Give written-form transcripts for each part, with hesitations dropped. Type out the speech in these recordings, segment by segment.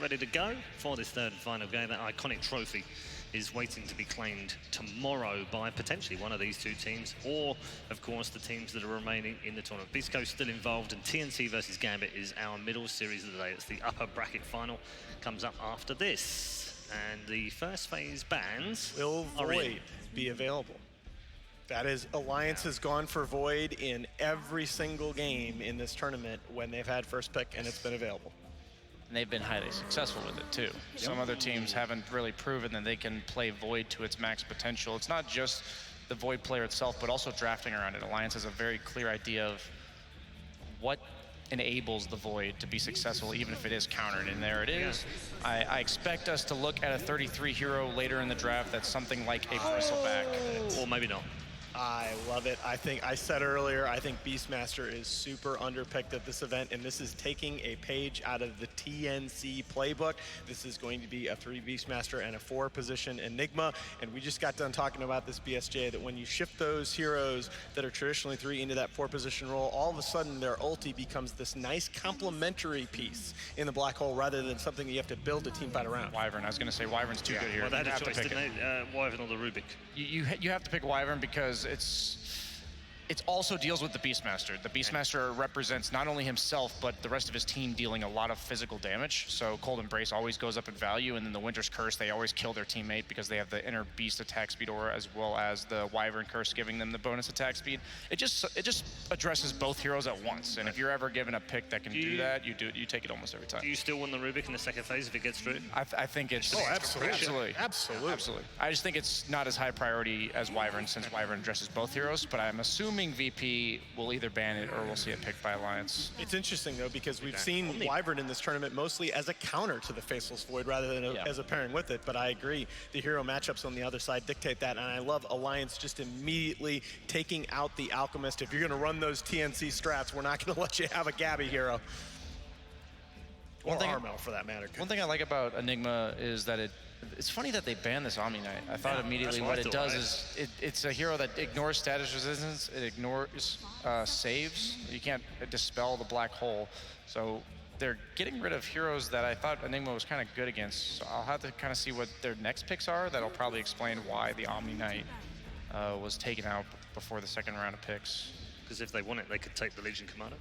ready to go for this third and final game. That iconic trophy is waiting to be claimed tomorrow by potentially one of these two teams, or of course the teams that are remaining in the tournament. Bisco's still involved, and TNC versus Gambit is our middle series of the day. It's the upper bracket final, comes up after this, and the first phase bans will Void be available? That is, Alliance has gone for Void in every single game in this tournament when they've had first pick and it's been available. And they've been highly successful with it too. Some other teams haven't really proven that they can play Void to its max potential. It's not just the Void player itself, but also drafting around it. Alliance has a very clear idea of what enables the Void to be successful, even if it is countered, and there it is. I expect us to look at a 33 hero later in the draft that's something like a Bristleback. Or maybe not. I love it. I think I said earlier, I think Beastmaster is super underpicked at this event, and this is taking a page out of the TNC playbook. This is going to be a 3 Beastmaster and a 4 position Enigma, and we just got done talking about this, BSJ, that when you shift those heroes that are traditionally 3 into that 4 position role, all of a sudden their ulti becomes this nice complementary piece in the black hole rather than something you have to build a team fight around. Wyvern, I was going to say Wyvern's too good here. Well, they had a choice, didn't they? Wyvern or the Rubik. You have to pick Wyvern because it also deals with the Beastmaster. The Beastmaster represents not only himself, but the rest of his team dealing a lot of physical damage. So Cold Embrace always goes up in value, and then the Winter's Curse, they always kill their teammate because they have the inner Beast attack speed aura, as well as the Wyvern Curse giving them the bonus attack speed. It just addresses both heroes at once. And if you're ever given a pick that can do that, you take it almost every time. Do you still want the Rubik in the second phase if it gets through? I think it's... Oh, absolutely. Absolutely. I just think it's not as high priority as Wyvern, since Wyvern addresses both heroes, but I'm assuming VP will either ban it or we'll see it picked by Alliance. It's interesting though, because we've seen Wyvern in this tournament mostly as a counter to the Faceless Void rather than as a pairing with it, but I agree. The hero matchups on the other side dictate that, and I love Alliance just immediately taking out the Alchemist. If you're gonna run those TNC strats, we're not gonna let you have a Gabby hero. Or Armel, for that matter. One thing I like about Enigma is that it's funny that they banned this Omni Knight. I thought immediately what it does is it's a hero that ignores status resistance, it ignores saves. You can't dispel the black hole. So they're getting rid of heroes that I thought Enigma was kind of good against. So I'll have to kind of see what their next picks are. That'll probably explain why the Omni Knight was taken out before the second round of picks. Because if they want it, they could take the Legion Commander.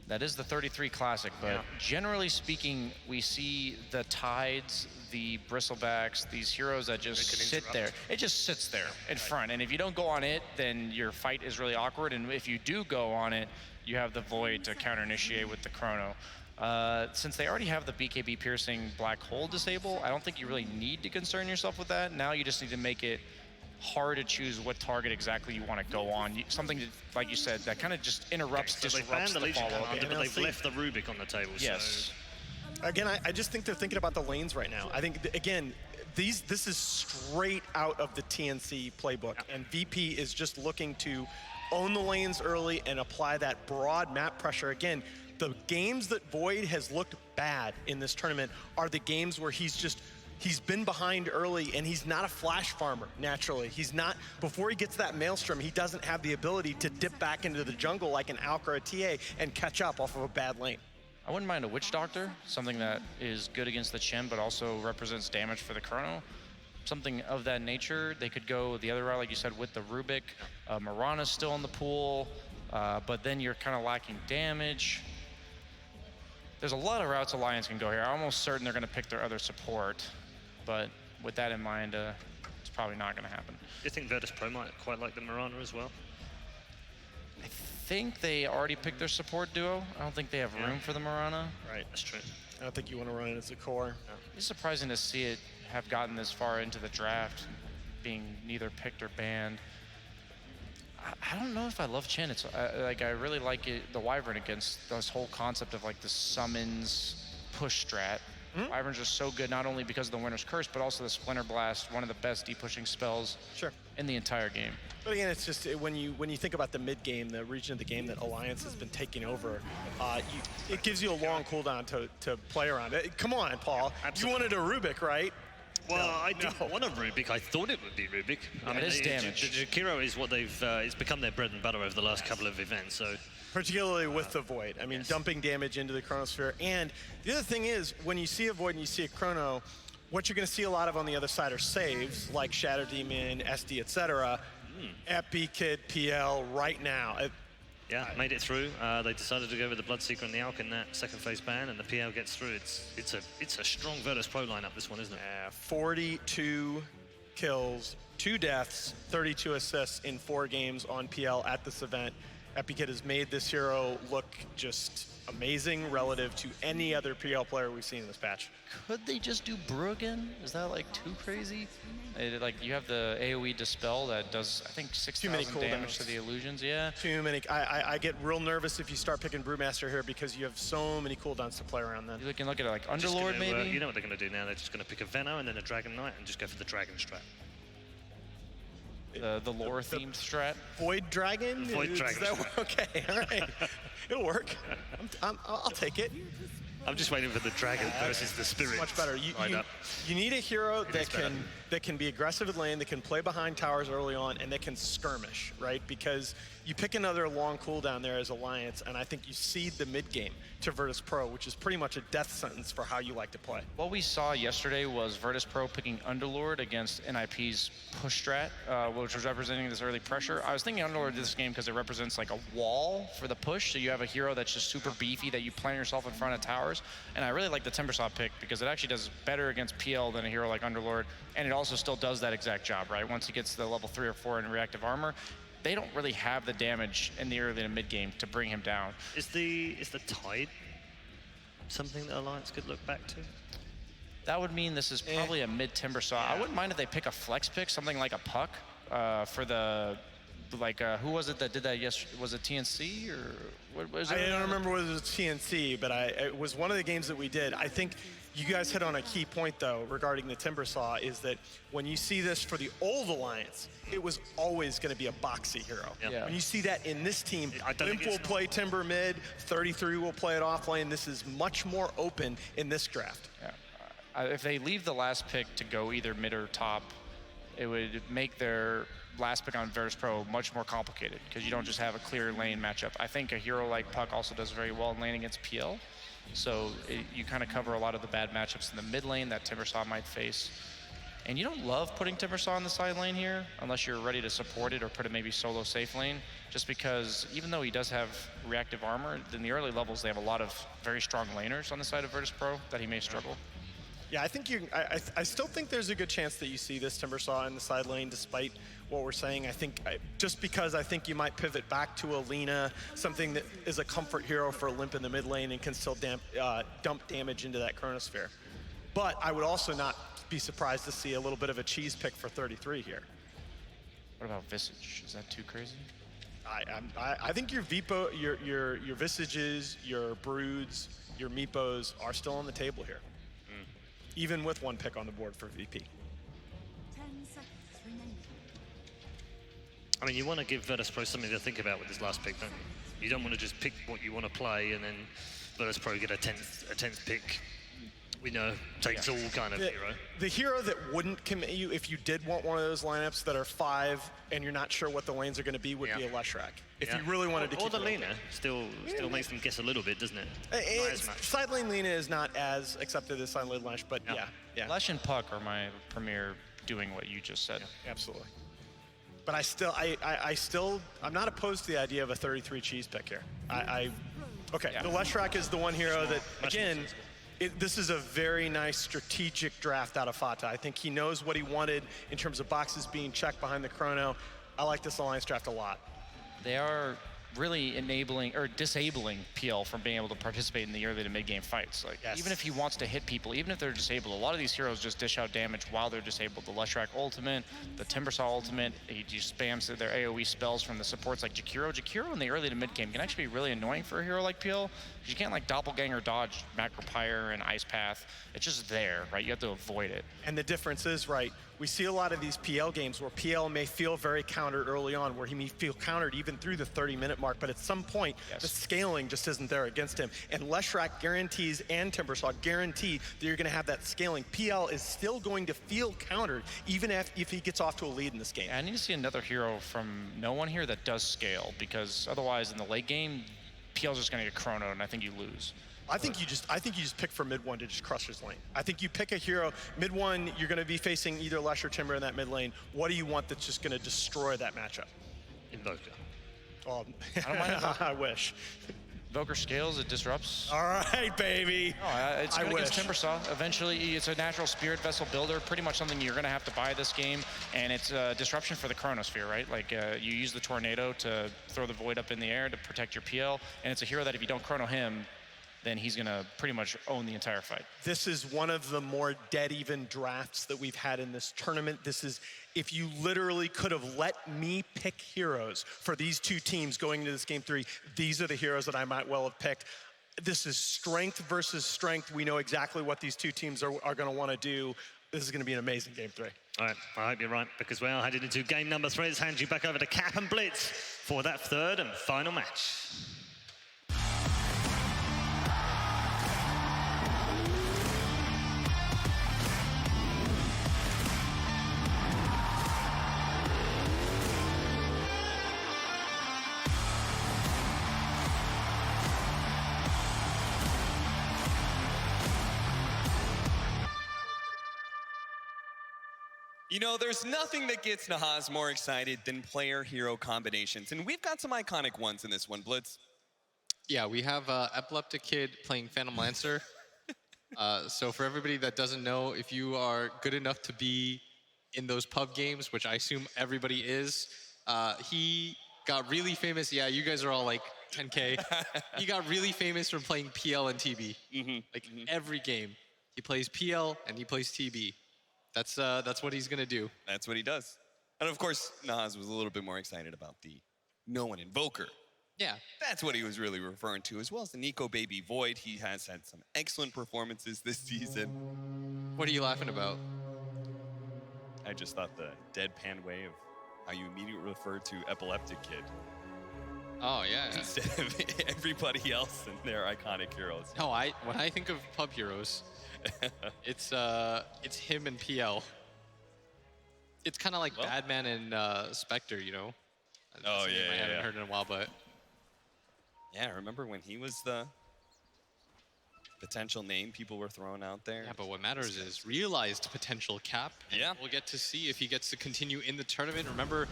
That is the 33 Classic, but generally speaking, we see the Tides, the Bristlebacks, these heroes that just sit there. It just sits there in front, and if you don't go on it, then your fight is really awkward, and if you do go on it, you have the Void to counter-initiate with the Chrono. Since they already have the BKB Piercing Black Hole disable, I don't think you really need to concern yourself with that. Now you just need to make it hard to choose what target exactly you want to go on. Something, like you said, that kind of just interrupts, disrupts the follow-up. But they've left the Rubik on the table. Yes. So. Again, I just think they're thinking about the lanes right now. I think, again, this is straight out of the TNC playbook, and VP is just looking to own the lanes early and apply that broad map pressure. Again, the games that Void has looked bad in this tournament are the games where he's been behind early, and he's not a flash farmer, naturally. He's not, before he gets that Maelstrom, he doesn't have the ability to dip back into the jungle like an Alk or a TA and catch up off of a bad lane. I wouldn't mind a Witch Doctor, something that is good against the Chen, but also represents damage for the Chrono. Something of that nature. They could go the other route, like you said, with the Rubik. Mirana's still in the pool, but then you're kind of lacking damage. There's a lot of routes Alliance can go here. I'm almost certain they're going to pick their other support. But with that in mind, it's probably not going to happen. Do you think Virtus.Pro might quite like the Mirana as well? I think they already picked their support duo. I don't think they have room for the Mirana. Right, that's true. I don't think you want to run it as a core. No. It's surprising to see it have gotten this far into the draft, being neither picked or banned. I don't know if I love Chen. It's like I really like it, the Wyvern against this whole concept of like the summons push strat. Wyvern's just so good, not only because of the Winter's Curse, but also the Splinter Blast, one of the best deep-pushing spells in the entire game. But again, it's just when you think about the mid-game, the region of the game that Alliance has been taking over, it gives you a long cooldown to play around. Come on, Paul. You wanted a Rubik, right? Well, I didn't want a Rubik. I thought it would be Rubik. I mean, it is damage. Jakiro is what they've, it's become their bread and butter over the last couple of events, so Particularly with the Void. I mean, dumping damage into the Chronosphere. And the other thing is, when you see a Void and you see a Chrono, what you're going to see a lot of on the other side are saves, like Shadow Demon, SD, etc. Epi, Kid, PL, right now. Yeah, made it through. They decided to go with the Bloodseeker and the Alk in that second phase ban, and the PL gets through. It's a strong Virtus.Pro lineup, this one, isn't it? 42 kills, 2 deaths, 32 assists in 4 games on PL at this event. Epikid has made this hero look just amazing relative to any other PL player we've seen in this patch. Could they just do Brew again? Is that like too crazy? Like you have the AoE Dispel that does, I think, 6,000 damage to the illusions. Yeah. Too many. I get real nervous if you start picking Brewmaster here because you have so many cooldowns to play around then. You can look at it like Underlord, maybe. You know what they're going to do now? They're just going to pick a Venno and then a Dragon Knight and just go for the Dragon strat. The lore-themed strat. Void Dragon? Void Dragon. Okay, all right. It'll work. I'll take it. I'm just waiting for the Dragon versus the Spirit. Much better. You need a hero that can be aggressive in lane, that can play behind towers early on, and that can skirmish, right? Because you pick another long cooldown there as Alliance, and I think you cede the mid game to Virtus.Pro, which is pretty much a death sentence for how you like to play. What we saw yesterday was Virtus.Pro picking Underlord against NIP's push strat, which was representing this early pressure. I was thinking Underlord this game because it represents like a wall for the push, so you have a hero that's just super beefy that you plant yourself in front of towers. And I really like the Timbersaw pick because it actually does better against PL than a hero like Underlord, and it also still does that exact job, right? Once he gets to level 3 or 4 in reactive armor, they don't really have the damage in the early to mid game to bring him down. Is the Tide something that Alliance could look back to? That would mean this is probably a mid Timbersaw. I wouldn't mind if they pick a flex pick, something like a Puck for the, like, who was it that did that yesterday? Was it TNC or what was it? I don't remember whether it was TNC, but it was one of the games that we did. I think you guys hit on a key point, though, regarding the Timbersaw, is that when you see this for the old Alliance, it was always going to be a boxy hero. Yeah. When you see that in this team, Limp will play Timber mid, 33 will play it off lane. This is much more open in this draft. Yeah. If they leave the last pick to go either mid or top, it would make their last pick on Virtus.Pro much more complicated because you don't just have a clear lane matchup. I think a hero like Puck also does very well in lane against PL. So you kind of cover a lot of the bad matchups in the mid lane that Timbersaw might face. And you don't love putting Timbersaw in the side lane here unless you're ready to support it or put it maybe solo safe lane, just because even though he does have reactive armor, in the early levels they have a lot of very strong laners on the side of Virtus.Pro that he may struggle. Yeah, I think I still think there's a good chance that you see this Timbersaw in the side lane, despite what we're saying. I think just because I think you might pivot back to Alina, something that is a comfort hero for Limp in the mid lane and can still dump damage into that Chronosphere. But I would also not be surprised to see a little bit of a cheese pick for 33 here. What about Visage? Is that too crazy? I think your your Visages, your Broods, your Meepos are still on the table here. Even with one pick on the board for VP. 10 seconds remaining. I mean, you want to give Virtus.Pro something to think about with this last pick, don't you? You don't want to just pick what you want to play and then Virtus.Pro get a 10th pick. We know takes all kind of hero. The hero that wouldn't commit you if you did want one of those lineups that are 5 and you're not sure what the lanes are going to be would be a Leshrac. If you really wanted to keep the Lina still makes them guess a little bit, doesn't it? Not as much. Side lane Lina is not as accepted as side lane Lesh, but yeah. Lesh and Puck are my premier doing what you just said. Yeah, absolutely. But I'm not opposed to the idea of a 33 cheese pick here. The Leshrac is the one hero that, again, this is a very nice strategic draft out of Fata. I think he knows what he wanted in terms of boxes being checked behind the chrono. I like this Alliance draft a lot. They are really enabling or disabling PL from being able to participate in the early to mid game fights. Like even if he wants to hit people, even if they're disabled, a lot of these heroes just dish out damage while they're disabled. The Leshrac ultimate, the Timbersaw ultimate, he just spams their AoE spells from the supports like Jakiro. Jakiro in the early to mid game can actually be really annoying for a hero like PL. You can't like doppelganger dodge Macropyre and Ice Path. It's just there, right? You have to avoid it. And the difference is, right, we see a lot of these PL games where PL may feel very countered early on, where he may feel countered even through the 30-minute mark, but at some point, the scaling just isn't there against him. And Leshrac guarantees, and Timbersaw guarantee that you're gonna have that scaling. PL is still going to feel countered, even if he gets off to a lead in this game. I need to see another hero from no one here that does scale, because otherwise in the late game, PL's just going to get chronoed, and I think you lose. I think you just pick for mid one to just crush his lane. I think you pick a hero mid one. You're going to be facing either Lesh or Timber in that mid lane. What do you want that's just going to destroy that matchup? Invoker. Oh, I don't mind Invoker. I wish. Invoker scales, it disrupts. All right, baby. No, it's good against wish. Timbersaw. Eventually, it's a natural Spirit Vessel builder, pretty much something you're going to have to buy this game, and it's a disruption for the Chronosphere, right? Like, you use the Tornado to throw the Void up in the air to protect your PL, and it's a hero that if you don't Chrono him, then he's going to pretty much own the entire fight. This is one of the more dead even drafts that we've had in this tournament. This is, if you literally could have let me pick heroes for these two teams going into this game 3, these are the heroes that I might well have picked. This is strength versus strength. We know exactly what these two teams are going to want to do. This is going to be an amazing game 3. All right, I hope you're right, because we are heading into game number 3. Let's hand you back over to Cap and Blitz for that third and final match. You know, there's nothing that gets Nahaz more excited than player-hero combinations, and we've got some iconic ones in this one, Blitz. Yeah, we have Epileptic Kid playing Phantom Lancer. So for everybody that doesn't know, if you are good enough to be in those pub games, which I assume everybody is, he got really famous. Yeah, you guys are all like 10K. He got really famous from playing PL and TB. Every game, he plays PL and he plays TB. That's what he's gonna do. That's what he does. And of course, Nahaz was a little bit more excited about the No One Invoker. Yeah. That's what he was really referring to, as well as the Nico Baby Void. He has had some excellent performances this season. What are you laughing about? I just thought the deadpan way of how you immediately refer to Epileptic Kid Oh yeah. instead of everybody else and their iconic heroes. No, when I think of pub heroes, it's him and PL. It's kind of like Badman and Spectre, you know. That's Oh, a name yeah, I haven't yeah. heard in a while, but Yeah, remember when he was the potential name people were throwing out there? yeah. But what matters is realized potential Cap. And Yeah. we'll get to see if he gets to continue in the tournament. Remember,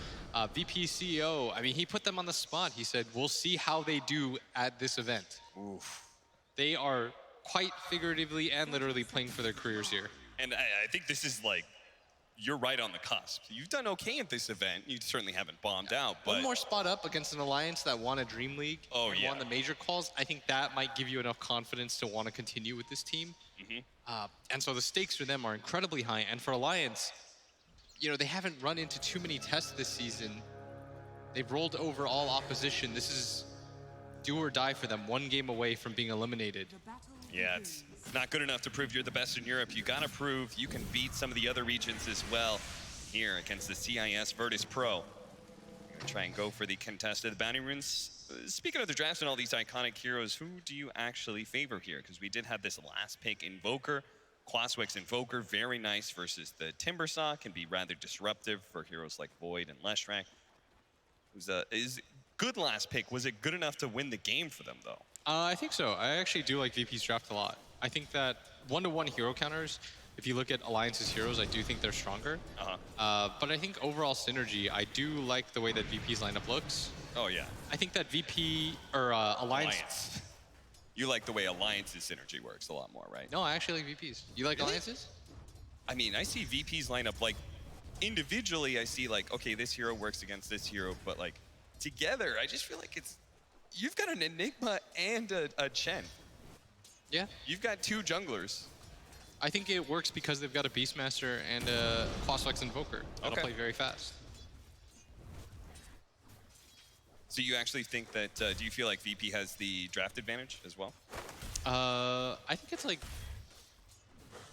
VP CEO. I mean, he put them on the spot. He said, "We'll see how they do at this event." Oof. They are quite figuratively and literally playing for their careers here. And I think this is like, you're right on the cusp. You've done okay at this event. You certainly haven't bombed out, but One more spot up against an alliance that won a Dream League Oh, and yeah. won the major calls. I think that might give you enough confidence to want to continue with this team. And so the stakes for them are incredibly high. And for Alliance, you know, they haven't run into too many tests this season. They've rolled over all opposition. This is do or die for them, one game away from being eliminated. yeah, it's not good enough to prove you're the best in Europe. You gotta prove you can beat some of the other regions as well here against the CIS Virtus.Pro. Try and go for the contest of the bounty runes. Speaking of the drafts and all these iconic heroes, who do you actually favor here? Because we did have this last pick, Invoker. Quaswex Invoker, very nice versus the Timbersaw. Can be rather disruptive for heroes like Void and Leshrac. It was good last pick. Was it good enough to win the game for them, though? I think so. I actually do like VP's draft a lot. I think that one-to-one hero counters, if you look at Alliance's heroes, I do think they're stronger. But I think overall synergy, I do like the way that VP's lineup looks. Oh, yeah. I think that VP or Alliance. Alliance. You like the way Alliance's synergy works a lot more, right? No, I actually like VP's. You like Really? Alliances? I mean, I see VP's lineup, like, individually, I see, like, okay, this hero works against this hero, but, like, together, I just feel like you've got an Enigma and a Chen. Yeah. You've got two junglers. I think it works because they've got a Beastmaster and a Quaswex Invoker that'll Okay. play very fast. So you actually think that, do you feel like VP has the draft advantage as well? I think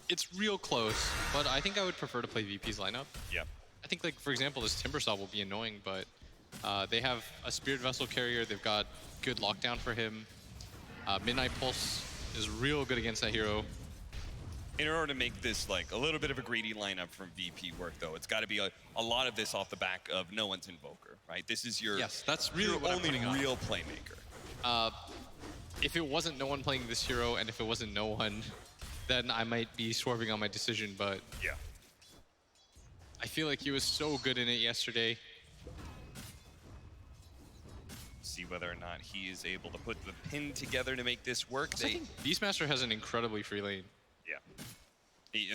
it's real close, but I think I would prefer to play VP's lineup. Yeah. I think, like, for example, this Timbersaw will be annoying, but they have a Spirit Vessel carrier. They've got good lockdown for him. Midnight Pulse is real good against that hero. In order to make this, like, a little bit of a greedy lineup from VP work, though, it's got to be a lot of this off the back of no one's Invoker, right? This is your, Yes, that's really your what I'm only putting on. real playmaker. if it wasn't no one playing this hero and if it wasn't no one, then I might be swerving on my decision, but Yeah. I feel like he was so good in it yesterday. See whether or not he is able to put the pin together to make this work. I think Beastmaster has an incredibly free lane.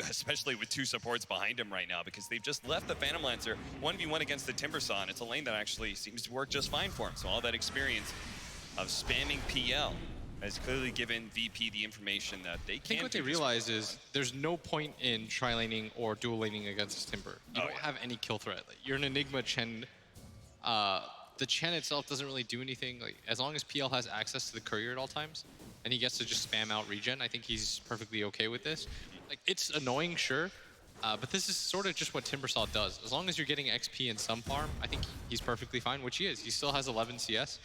Especially with 2 supports behind him right now, because they've just left the Phantom Lancer 1v1 against the Timbersaw, and it's a lane that actually seems to work just fine for him. So all that experience of spamming PL has clearly given VP the information that they can. I think what they realize is there's no point in tri-laning or dual laning against this Timber. You don't have any kill threat. Like, you're an Enigma Chen. The Chen itself doesn't really do anything. Like, as long as PL has access to the courier at all times, and he gets to just spam out regen, I think he's perfectly okay with this. Like, it's annoying, sure, but this is sort of just what Timbersaw does. As long as you're getting XP and some farm, I think he's perfectly fine, which he is. He still has 11 CS,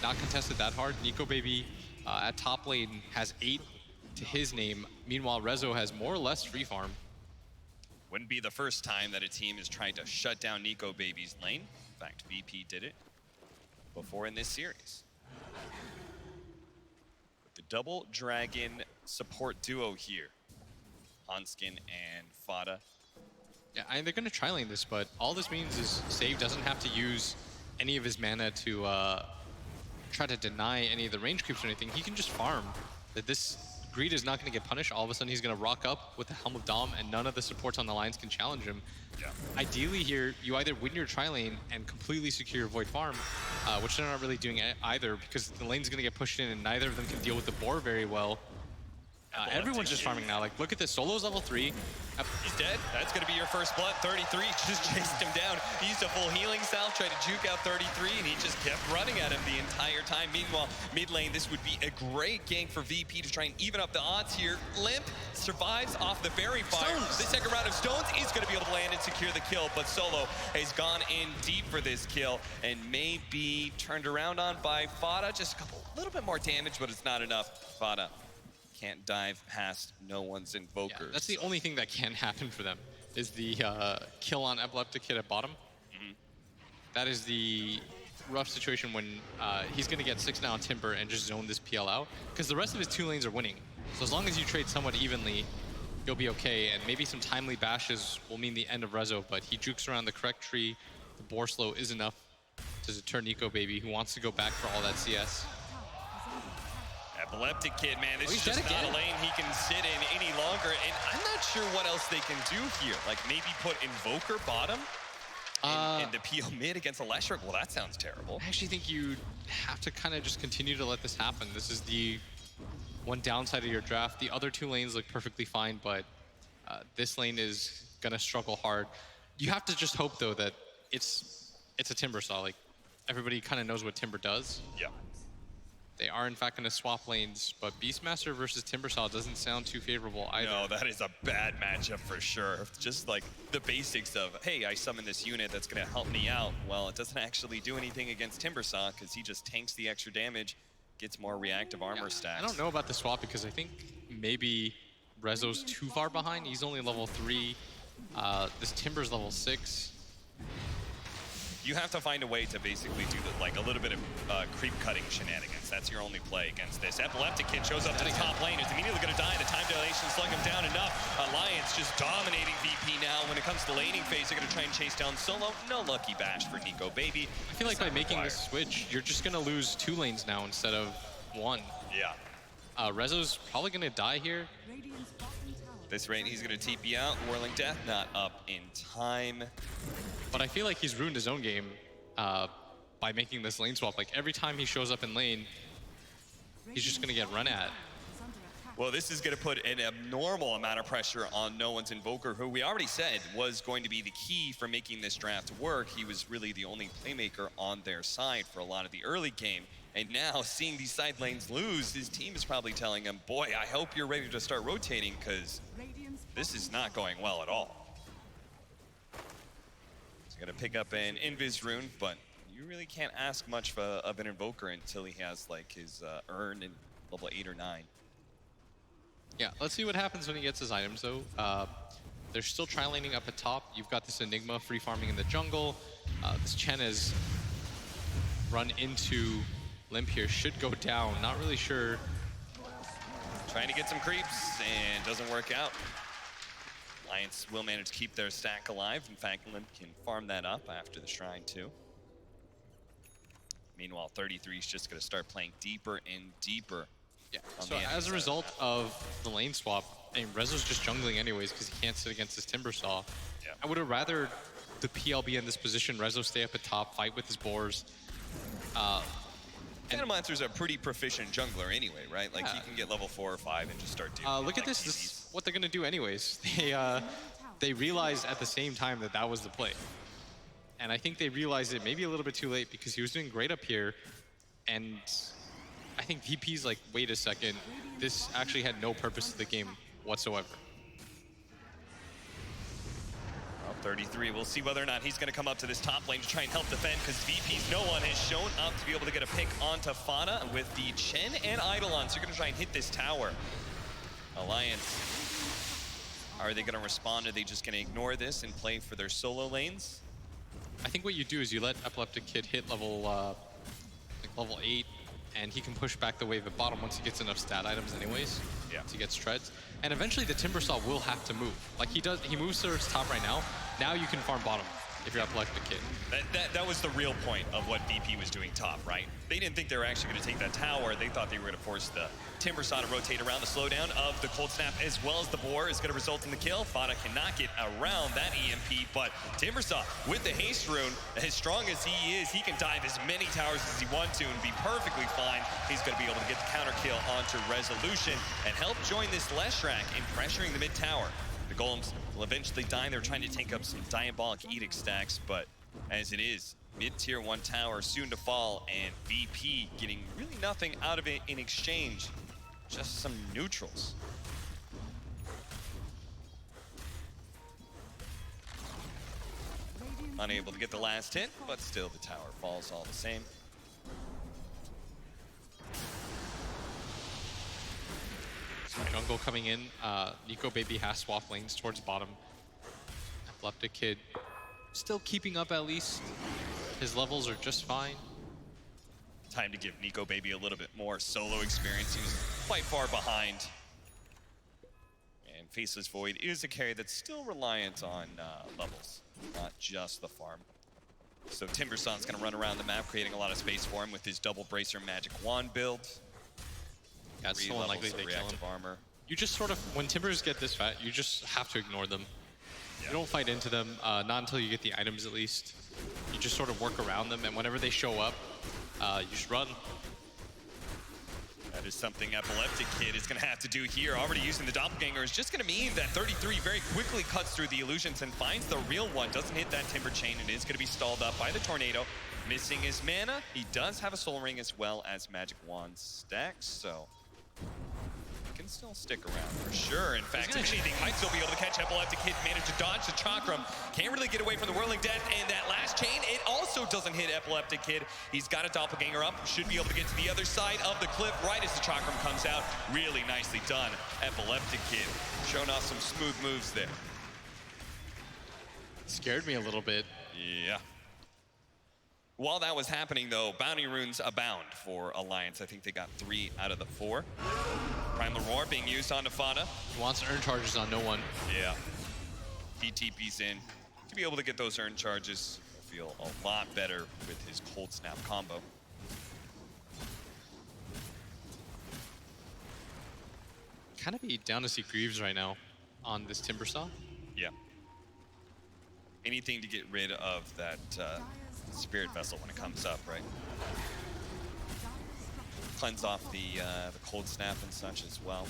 not contested that hard. Nico Baby at top lane has 8 to his name. Meanwhile, Rezo has more or less free farm. Wouldn't be the first time that a team is trying to shut down Nico Baby's lane. In fact, VP did it before in this series. With the double dragon support duo here. Hanskin and Fada. Yeah, they're going to tri-lane this, but all this means is Save doesn't have to use any of his mana to try to deny any of the range creeps or anything. He can just farm. That this Greed is not going to get punished. All of a sudden, he's going to rock up with the Helm of Dom, and none of the supports on the lines can challenge him. Yeah. Ideally here, you either win your tri-lane and completely secure your Void Farm, which they're not really doing either, because the lane's going to get pushed in, and neither of them can deal with the boar very well. Everyone's just farming now. Like, look at this. Solo's level 3. He's dead. That's going to be your first blood. 33 just chased him down. He used a full healing salve, tried to juke out 33, and he just kept running at him the entire time. Meanwhile, mid lane, this would be a great gank for VP to try and even up the odds here. Limp survives off the Fairy Fire. The second round of stones is going to be able to land and secure the kill, but Solo has gone in deep for this kill and may be turned around on by Fada. Just a little bit more damage, but it's not enough. Fada can't dive past no one's Invoker. Yeah, that's the only thing that can happen for them, is the kill on Epileptic Kid at bottom. That is the rough situation when he's going to get 6 now on Timber and just zone this PL out, because the rest of his 2 lanes are winning. So as long as you trade somewhat evenly, you'll be okay, and maybe some timely bashes will mean the end of Rezo, but he jukes around the correct tree. The boar slow is enough to deter Nico Baby, who wants to go back for all that CS. Epileptic Kid, man, this is just not a lane he can sit in any longer, and I'm not sure what else they can do here. Like, maybe put Invoker bottom and the PL mid against a Leshrac. Well, that sounds terrible. I actually think you have to kind of just continue to let this happen. This is the one downside of your draft. The other 2 lanes look perfectly fine, but this lane is gonna struggle hard. You have to just hope, though, that it's a Timbersaw. Like, everybody kind of knows what Timber does. Yeah. They are, in fact, going to swap lanes, but Beastmaster versus Timbersaw doesn't sound too favorable either. No, that is a bad matchup for sure. Just like the basics of, hey, I summon this unit that's going to help me out. Well, it doesn't actually do anything against Timbersaw because he just tanks the extra damage, gets more reactive armor stacks. I don't know about the swap because I think maybe Rezo's too far behind. He's only level 3. This Timber's level 6. You have to find a way to basically do like a little bit of creep cutting shenanigans. That's your only play against this. Epileptic Kid shows up to the top lane. It's immediately going to die. The time dilation slowing him down enough. Alliance just dominating VP now. When it comes to the laning phase, they're going to try and chase down Solo. No lucky bash for Nico Baby. I feel like by making this switch, you're just going to lose 2 lanes now instead of 1. Yeah. Rezo's probably going to die here. This rate, he's going to TP out. Whirling Death not up in time. But I feel like he's ruined his own game by making this lane swap. Like, every time he shows up in lane, he's just going to get run at. Well, this is going to put an abnormal amount of pressure on no one's Invoker, who we already said was going to be the key for making this draft work. He was really the only playmaker on their side for a lot of the early game. And now, seeing these side lanes lose, his team is probably telling him, boy, I hope you're ready to start rotating, because this is not going well at all. He's going to pick up an Invis rune, but you really can't ask much of an Invoker until he has like his Urn in level 8 or 9. Yeah, let's see what happens when he gets his items, though. They're still tri-laning up at top. You've got this Enigma free farming in the jungle. This Chen has run into Limp here should go down. Not really sure. Trying to get some creeps and doesn't work out. Alliance will manage to keep their stack alive. In fact, Limp can farm that up after the Shrine too. Meanwhile, 33 is just going to start playing deeper and deeper. Yeah, so as a result of the lane swap, and Rezo's just jungling anyways because he can't sit against his Timbersaw. Yeah. I would have rather the PL be in this position, Rezo stay up at top, fight with his boars. Phantom Lancer's a pretty proficient jungler anyway, right? Like he can get level 4 or 5 and just start doing look at this is what they're gonna do anyways. They realized at the same time that that was the play. And I think they realized it maybe a little bit too late because he was doing great up here. And I think VP's like, wait a second, this actually had no purpose to the game whatsoever. Well, 33, we'll see whether or not he's going to come up to this top lane to try and help defend because VP's no one has shown up to be able to get a pick onto Fana with the Chen and Eidolon. So you're going to try and hit this tower. Alliance, are they going to respond? Are they just going to ignore this and play for their solo lanes? I think what you do is you let Epileptic Kid hit level 8, and he can push back the wave at bottom once he gets enough stat items anyways to get treads. And eventually the Timbersaw will have to move. Like he moves to his top right now. Now you can farm bottom if you're Epileptic Kid. That was the real point of what VP was doing top, right? They didn't think they were actually going to take that tower. They thought they were going to force the Timbersaw to rotate around. The slowdown of the Cold Snap as well as the Boar is going to result in the kill. Fana cannot get around that EMP, but Timbersaw with the haste rune, as strong as he is, he can dive as many towers as he wants to and be perfectly fine. He's going to be able to get the counter kill onto Resolution and help join this Leshrac in pressuring the mid tower. The Golems will eventually die. They're trying to tank up some Diabolic Edict stacks, but as it is, mid-tier 1 tower soon to fall, and VP getting really nothing out of it in exchange. Just some neutrals. Unable to get the last hit, but still the tower falls all the same. Jungle coming in. Nico Baby has swapped lanes towards bottom. Epileptic Kid still keeping up at least. His levels are just fine. Time to give Nico Baby a little bit more solo experience. He was quite far behind. And Faceless Void is a carry that's still reliant on levels, not just the farm. So Timbersaw's gonna run around the map, creating a lot of space for him with his double bracer magic wand build. Yeah, it's so unlikely they kill him. Armor. You just sort of, when Timbers get this fat, you just have to ignore them. You don't fight into them, not until you get the items at least. You just sort of work around them, and whenever they show up, you just run. That is something Epileptic Kid is going to have to do here. Already using the Doppelganger is just going to mean that 33 very quickly cuts through the illusions and finds the real one. Doesn't hit that Timber Chain and is going to be stalled up by the Tornado. Missing his mana. He does have a Soul Ring as well as Magic Wand stacks, so he can still stick around for sure. In fact, if anything, might still be able to catch Epileptic Kid, manage to dodge the Chakram. Can't really get away from the Whirling Death, and that last chain, it also doesn't hit Epileptic Kid. He's got a Doppelganger up, should be able to get to the other side of the cliff right as the Chakram comes out. Really nicely done, Epileptic Kid. Showing off some smooth moves there. Scared me a little bit. Yeah. While that was happening, though, bounty runes abound for Alliance. I think they got 3 out of the 4. Primal Roar being used on Fana. He wants to earn charges on no one. Yeah. He TP's in to be able to get those earn charges. Feel a lot better with his Cold Snap combo. Kind of be down to see Greaves right now on this Timbersaw. Yeah. Anything to get rid of that Spirit Vessel when it comes up, right? Cleanse off the Cold Snap and such as well.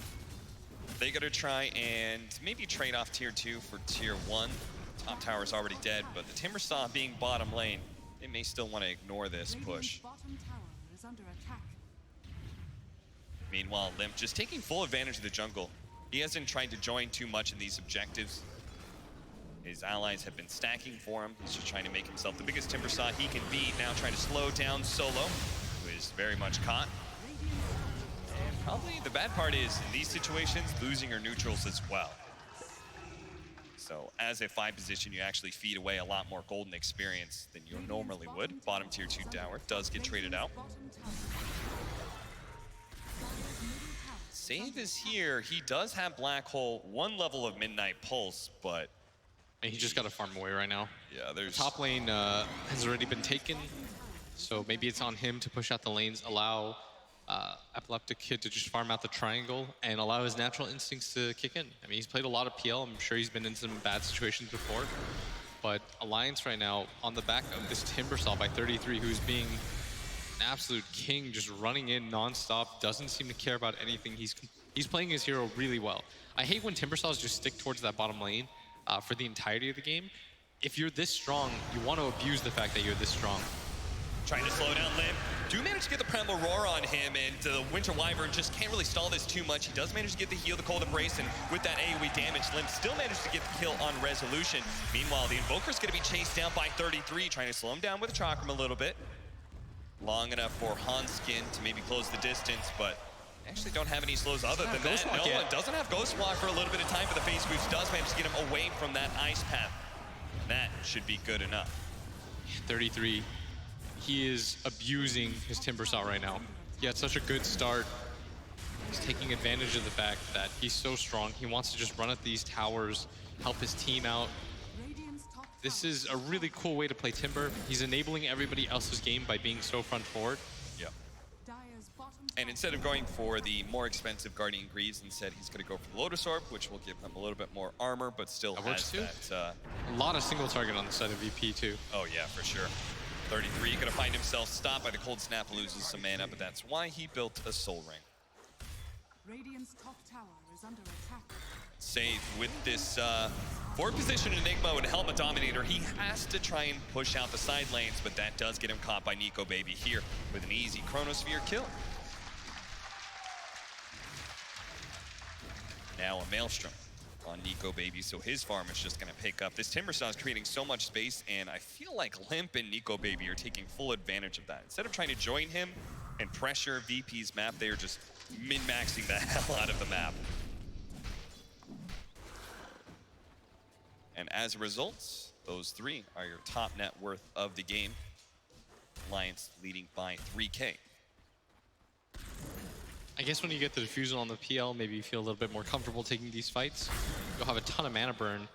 They gotta try and maybe trade off tier 2 for tier 1. Top tower's already dead, but the Timbersaw being bottom lane, they may still want to ignore this push. Bottom tower is under attack. Meanwhile, Limp just taking full advantage of the jungle. He hasn't tried to join too much in these objectives. His allies have been stacking for him. He's just trying to make himself the biggest Timbersaw he can beat. Now trying to slow down Solo, who is very much caught. And probably the bad part is, in these situations, losing your neutrals as well. So as a 5 position, you actually feed away a lot more golden experience than you normally would. Bottom tier 2 tower does get traded out. Save is here. He does have Black Hole, 1 level of Midnight Pulse, but... And he just got to farm away right now. Yeah, there's... Top lane has already been taken, so maybe it's on him to push out the lanes, allow Epileptic Kid to just farm out the triangle and allow his natural instincts to kick in. I mean, he's played a lot of PL. I'm sure he's been in some bad situations before, but Alliance right now, on the back of this Timber Saw by 33, who's being an absolute king, just running in non-stop, doesn't seem to care about anything. He's playing his hero really well. I hate when Timber Saws just stick towards that bottom lane for the entirety of the game. If you're this strong, you want to abuse the fact that you're this strong. Trying to slow down Limp. Do manage to get the Primal Roar on him, and the Winter Wyvern just can't really stall this too much. He does manage to get the heal, the Cold Embrace, and with that AoE damage, Limp still managed to get the kill on Resolution. Meanwhile, the Invoker's going to be chased down by 33, trying to slow him down with Chakram a little bit. Long enough for Hanskin to maybe close the distance, but actually don't have any slows other than that. No one doesn't have Ghost Walk for a little bit of time, but the face boost does manage to get him away from that Ice Path. That should be good enough. 33. He is abusing his Timber Saw right now. He had such a good start. He's taking advantage of the fact that he's so strong. He wants to just run at these towers, help his team out. This is a really cool way to play Timber. He's enabling everybody else's game by being so front forward. Yeah. And instead of going for the more expensive Guardian Greaves, instead he's going to go for the Lotus Orb, which will give him a little bit more armor, but still has that... a lot of single target on the side of VP too. Oh yeah, for sure. 33 going to find himself stopped by the Cold Snap, loses some mana, but that's why he built a Soul Ring. Radiant's top tower is under attack. Save with this 4th position Enigma and Helmet Dominator. He has to try and push out the side lanes, but that does get him caught by Nico Baby here with an easy Chronosphere kill. Now a Maelstrom on Nico Baby, so his farm is just going to pick up. This Timber Saw is creating so much space, and I feel like Limp and Nico Baby are taking full advantage of that. Instead of trying to join him and pressure VP's map, they are just min-maxing the hell out of the map. And as a result, those 3 are your top net worth of the game. Alliance leading by 3K. I guess when you get the Diffusal on the PL, maybe you feel a little bit more comfortable taking these fights. You'll have a ton of mana burn.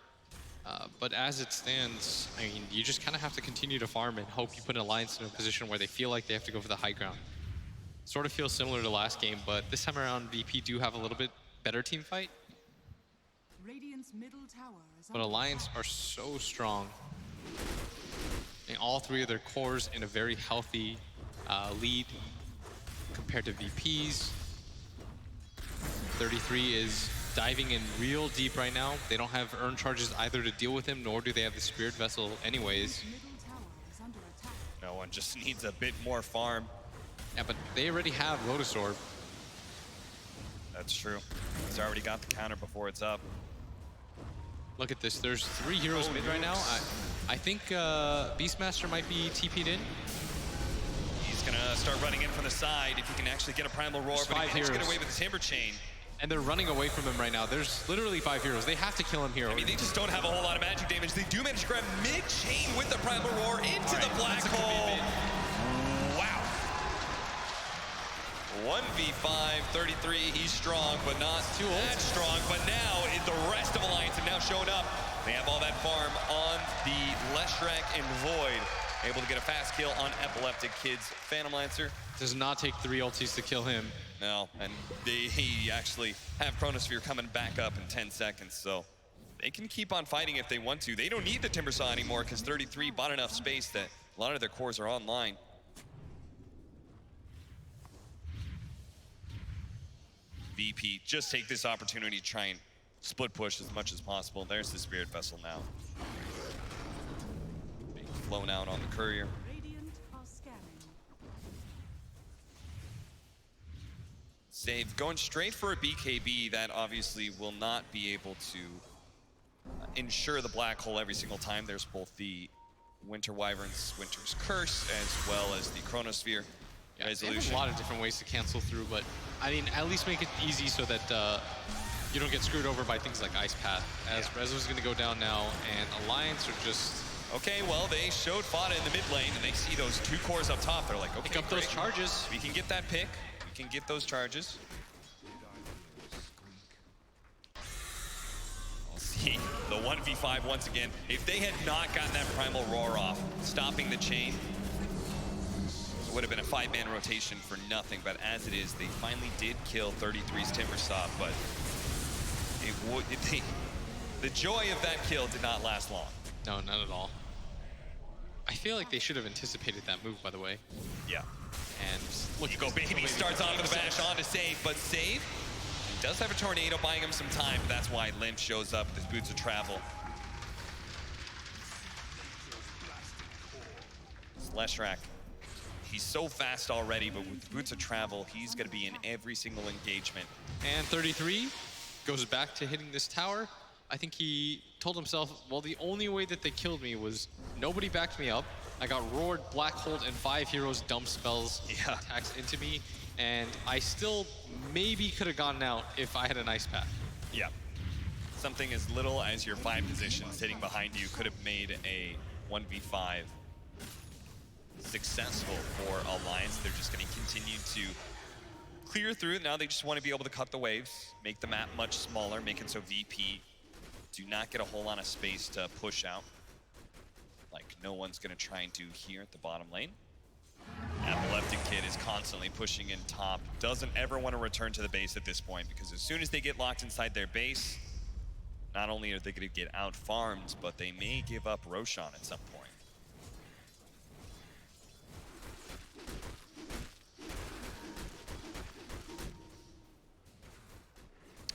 But as it stands, I mean, you just kind of have to continue to farm and hope you put an Alliance in a position where they feel like they have to go for the high ground. Sort of feels similar to last game, but this time around, VP do have a little bit better team fight. Radiant's middle tower is But Alliance are so strong. And all 3 of their cores in a very healthy lead compared to VP's. 33 is diving in real deep right now. They don't have Earn charges either to deal with him, nor do they have the Spirit Vessel anyways. No one just needs a bit more farm. Yeah, but they already have Lotus Orb. That's true. He's already got the counter before it's up. Look at this. There's 3 heroes mid right now. I think Beastmaster might be TP'd in. He's gonna start running in from the side if he can actually get a Primal Roar, but he can't get away with the Timber Chain. And they're running away from him right now. There's literally 5 heroes. They have to kill him here. I mean, they just don't have a whole lot of magic damage. They do manage to grab mid-chain with the Primal Roar into the Black Hole. Wow. 1v5, 33, he's strong, but not too that strong. But now, the rest of Alliance have now shown up. They have all that farm on the Leshrac and Void. Able to get a fast kill on Epileptic Kid's Phantom Lancer. Does not take 3 ultis to kill him. No, and they actually have Chronosphere coming back up in 10 seconds, so they can keep on fighting if they want to. They don't need the Timber Saw anymore because 33 bought enough space that a lot of their cores are online. VP just take this opportunity to try and split push as much as possible. There's the Spirit Vessel now. Being flown out on the Courier. Radiant are scanning. Save going straight for a BKB that obviously will not be able to ensure the Black Hole every single time. There's both the Winter Wyvern's Winter's Curse as well as the Chronosphere. Yeah, there's a lot of different ways to cancel through, but I mean, at least make it easy so that you don't get screwed over by things like Ice Path, as Rezo's going to go down now, and Alliance are just... Okay, well, they showed Fada in the mid lane, and they see those 2 cores up top. They're like, okay, Pick up those charges. We can get that pick. We can get those charges. We'll see the 1v5 once again. If they had not gotten that Primal Roar off, stopping the chain, it would have been a 5-man rotation for nothing. But as it is, they finally did kill 33's Timbersaw, but the joy of that kill did not last long. No, not at all. I feel like they should have anticipated that move, by the way. Yeah. And look, Go Baby starts on with the bash on to save, but save. He does have a tornado buying him some time, but that's why Lynch shows up with his boots of travel. Leshrac, he's so fast already, but with boots of travel, he's going to be in every single engagement. And 33 goes back to hitting this tower. I think he told himself, well, the only way that they killed me was nobody backed me up. I got roared, black holed, and 5 heroes dump spells attacks into me. And I still maybe could have gotten out if I had an Ice Path. Yeah. Something as little as your 5 positions sitting behind you could have made a 1v5 successful for Alliance. They're just going to continue to clear through. Now they just want to be able to cut the waves, make the map much smaller, make it so VP do not get a whole lot of space to push out, like no one's going to try and do here at the bottom lane. Epileptic Kid is constantly pushing in top, doesn't ever want to return to the base at this point, because as soon as they get locked inside their base, not only are they going to get out-farmed, but they may give up Roshan at some point.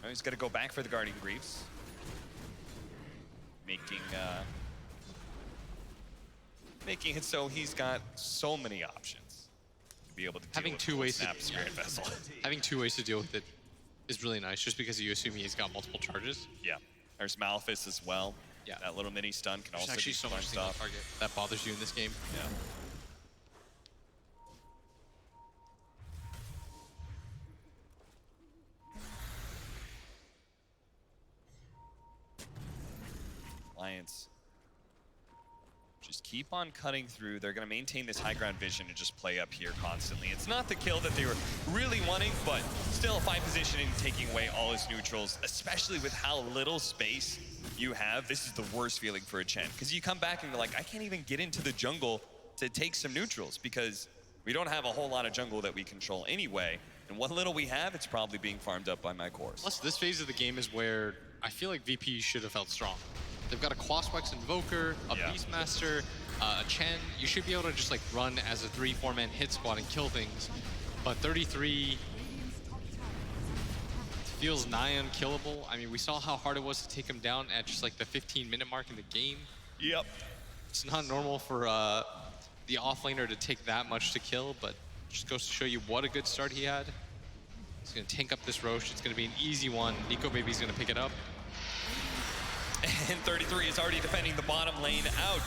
Oh, he's going to go back for the Guardian Greaves. Making it so he's got so many options to be able to deal with 2 ways to Spirit Vessel. Having 2 ways to deal with it is really nice, just because you assume he's got multiple charges. Yeah, there's Malefice as well. Yeah, that little mini stun can There's also actually be so much single target that bothers you in this game. Yeah. Alliance just keep on cutting through. They're going to maintain this high ground vision and just play up here constantly. It's not the kill that they were really wanting, but still 5 positioning, taking away all his neutrals, especially with how little space you have. This is the worst feeling for a Chen, because you come back and you're like, I can't even get into the jungle to take some neutrals because we don't have a whole lot of jungle that we control anyway. And what little we have, it's probably being farmed up by my cores. Plus, this phase of the game is where I feel like VP should have felt strong. They've got a Quaswex Invoker, a Beastmaster, a Chen. You should be able to just like run as a 3-4-man hit squad and kill things. But 33 feels nigh unkillable. I mean, we saw how hard it was to take him down at just like the 15-minute mark in the game. Yep. It's not normal for the offlaner to take that much to kill, but just goes to show you what a good start he had. He's gonna tank up this Roche. It's gonna be an easy one. Nico Baby's gonna pick it up. And 33 is already defending the bottom lane out.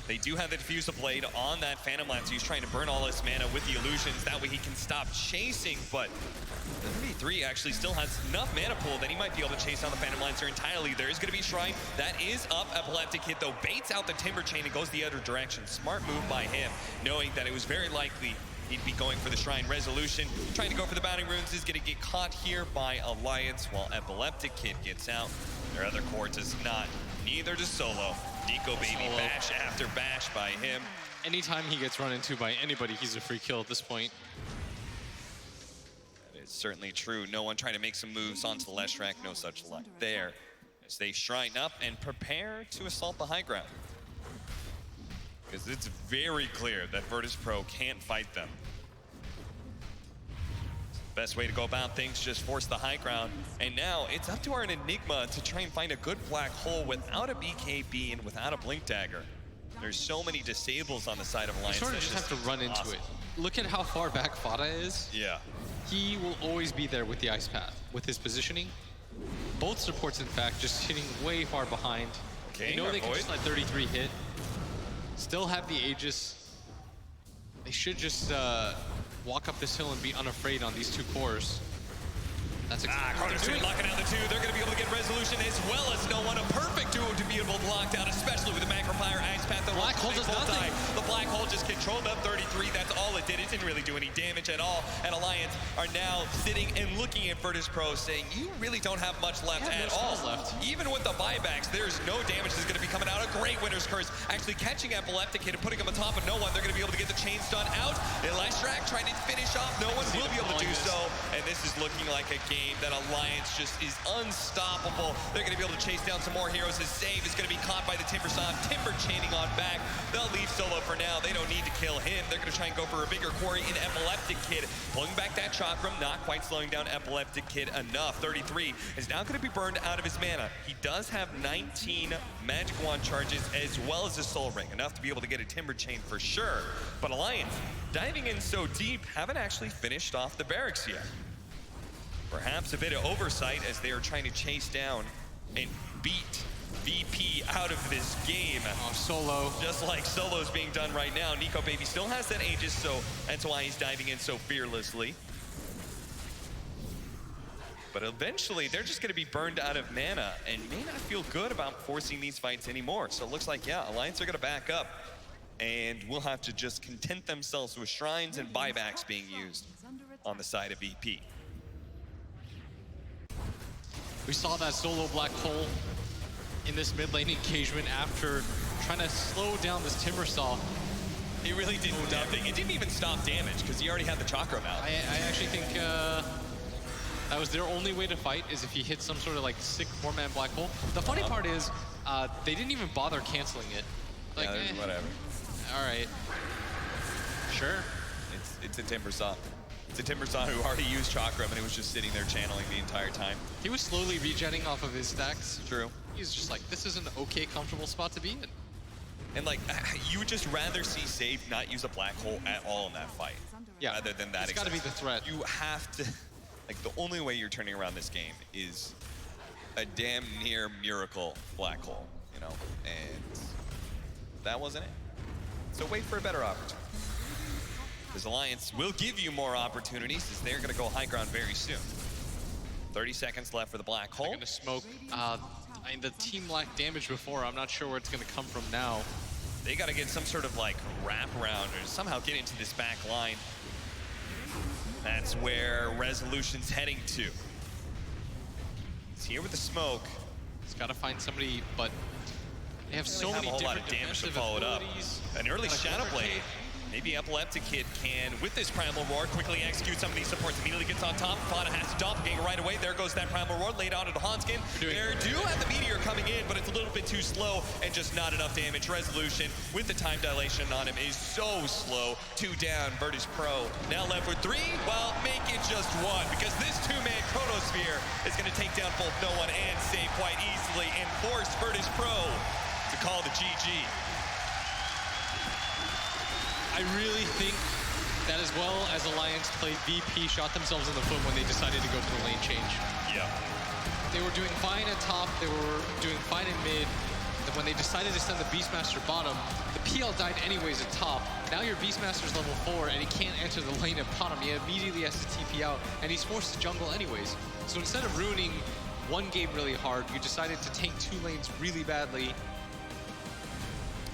They do have the Diffuser Blade on that Phantom Lance. He's trying to burn all his mana with the illusions. That way he can stop chasing, but 33 actually still has enough mana pool that he might be able to chase down the Phantom Lancer entirely. There is going to be Shrine. That is up. Epileptic Kid, though, baits out the Timber Chain and goes the other direction. Smart move by him, knowing that it was very likely he'd be going for the Shrine Resolution. Trying to go for the Bounding Runes is going to get caught here by Alliance while Epileptic Kid gets out. Their other core does not. Neither does Solo. Nico Baby, bash after bash by him. Anytime he gets run into by anybody, he's a free kill at this point. That is certainly true. No one trying to make some moves onto the Leshrac. No such luck there. As they shrine up and prepare to assault the high ground. Because it's very clear that Virtus.Pro can't fight them. Best way to go about things, just force the high ground. And now it's up to our Enigma to try and find a good black hole without a BKB and without a Blink Dagger. There's so many disables on the side of Alliance. You sort of just have to run into it. Look at how far back Fada is. Yeah. He will always be there with the Ice Path, with his positioning. Both supports, in fact, just hitting way far behind. Okay, they know they can just let 33 hit. Still have the Aegis. They should just walk up this hill and be unafraid on these 2 cores. That's exactly Carter Street locking out the two. They're going to be able to get resolution as well as no one. A perfect duo to be able to lock down, especially with the Macro Fire Ice Path. The Black Hole does nothing. The Black Hole just controlled up 33. That's all it did. It didn't really do any damage at all. And Alliance are now sitting and looking at Virtus.Pro saying, you really don't have much left at all. Even with the buybacks, there's no damage that's going to be coming out. A great Winter's Curse actually catching Epileptic Kid and putting him on top of no one. They're going to be able to get the chains done out. Electrac trying to finish off. No one will be able to do so. And this is looking like a game that Alliance just is unstoppable. They're going to be able to chase down some more heroes. His save is going to be caught by the Timber Saw. Timber chaining on back. They'll leave Solo for now. They don't need to kill him. They're going to try and go for a bigger quarry in Epileptic Kid. Pulling back that Chakram, not quite slowing down Epileptic Kid enough. 33 is now going to be burned out of his mana. He does have 19 Magic Wand charges as well as a Soul Ring. Enough to be able to get a Timber Chain for sure. But Alliance, diving in so deep, haven't actually finished off the barracks yet. Perhaps a bit of oversight as they are trying to chase down and beat VP out of this game. Oh, Solo. Just like Solo's being done right now. Nico Baby still has that Aegis, so that's why he's diving in so fearlessly. But eventually, they're just going to be burned out of mana and may not feel good about forcing these fights anymore. So it looks like, yeah, Alliance are going to back up and will have to just content themselves with shrines and buybacks being used on the side of VP. We saw that Solo Black Hole in this mid lane engagement after trying to slow down this Timber Saw. It really did nothing. It didn't even stop damage because he already had the Chakram out. I actually think that was their only way to fight, is if he hit some sort of like sick 4-man Black Hole. The funny part is they didn't even bother canceling it. Like, yeah, whatever. All right. Sure. It's a Timber Saw. It's a Timber Saw who already used Chakram and it was just sitting there channeling the entire time. He was slowly regenning off of his stacks. True. He's just like, this is an okay, comfortable spot to be in. And like, you would just rather see Save not use a Black Hole at all in that fight. Yeah. Rather than that. It's got to be the threat. You have to, like, the only way you're turning around this game is a damn near miracle Black Hole, you know? And that wasn't it. So wait for a better opportunity. This Alliance will give you more opportunities as they're going to go high ground very soon. 30 seconds left for the Black Hole. They're going to smoke. I mean, the team lacked damage before. I'm not sure where it's going to come from now. They got to get some sort of like wrap around or somehow get into this back line. That's where Resolution's heading to. He's here with the smoke. He's got to find somebody, but they have so many a whole lot different of damage to defensive follow it up. abilities. An early Shadow Blade. Maybe Epileptic Kid can, with this Primal Roar, quickly execute some of these supports. Immediately gets on top. Fana has to doppelganger right away. There goes that Primal Roar laid out into Hanskin. They do have the Meteor coming in, but it's a little bit too slow and just not enough damage. Resolution with the time dilation on him is so slow. 2 down, Virtus.Pro. Now left with 3. Well, make it just 1, because this 2-man Chronosphere is going to take down both No One and Save quite easily and force Virtus.Pro to call the GG. I really think that as well as Alliance played, VP shot themselves in the foot when they decided to go for the lane change. Yeah. They were doing fine at top, they were doing fine in mid. Then when they decided to send the Beastmaster bottom, the PL died anyways at top. Now your Beastmaster's level 4 and he can't enter the lane at bottom. He immediately has to TP out and he's forced to jungle anyways. So instead of ruining one game really hard, you decided to tank 2 lanes really badly.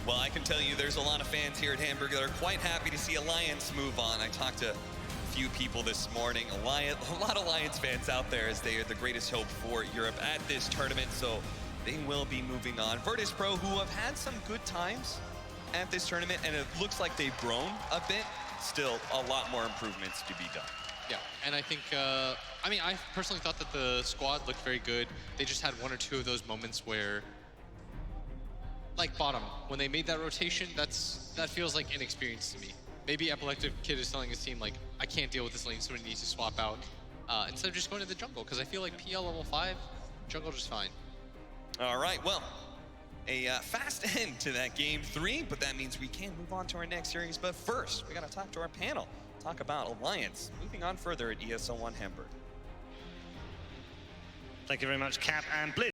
Well, I can tell you there's a lot of fans here at Hamburg that are quite happy to see Alliance move on. I talked to a few people this morning. A lot of Alliance fans out there, as they are the greatest hope for Europe at this tournament, so they will be moving on. Virtus.Pro, who have had some good times at this tournament, and it looks like they've grown a bit, still a lot more improvements to be done. Yeah, and I think, I mean, I personally thought that the squad looked very good. They just had 1 or 2 of those moments where, like bottom, when they made that rotation, that feels like inexperience to me. Maybe Epileptic Kid is telling his team, like, I can't deal with this lane, so he needs to swap out instead of just going to the jungle, because I feel like PL level 5, jungle just fine. All right, well, a fast end to that game 3, but that means we can move on to our next series. But first, we got to talk to our panel, talk about Alliance moving on further at ESL One Hamburg. Thank you very much, Cap and Blitz.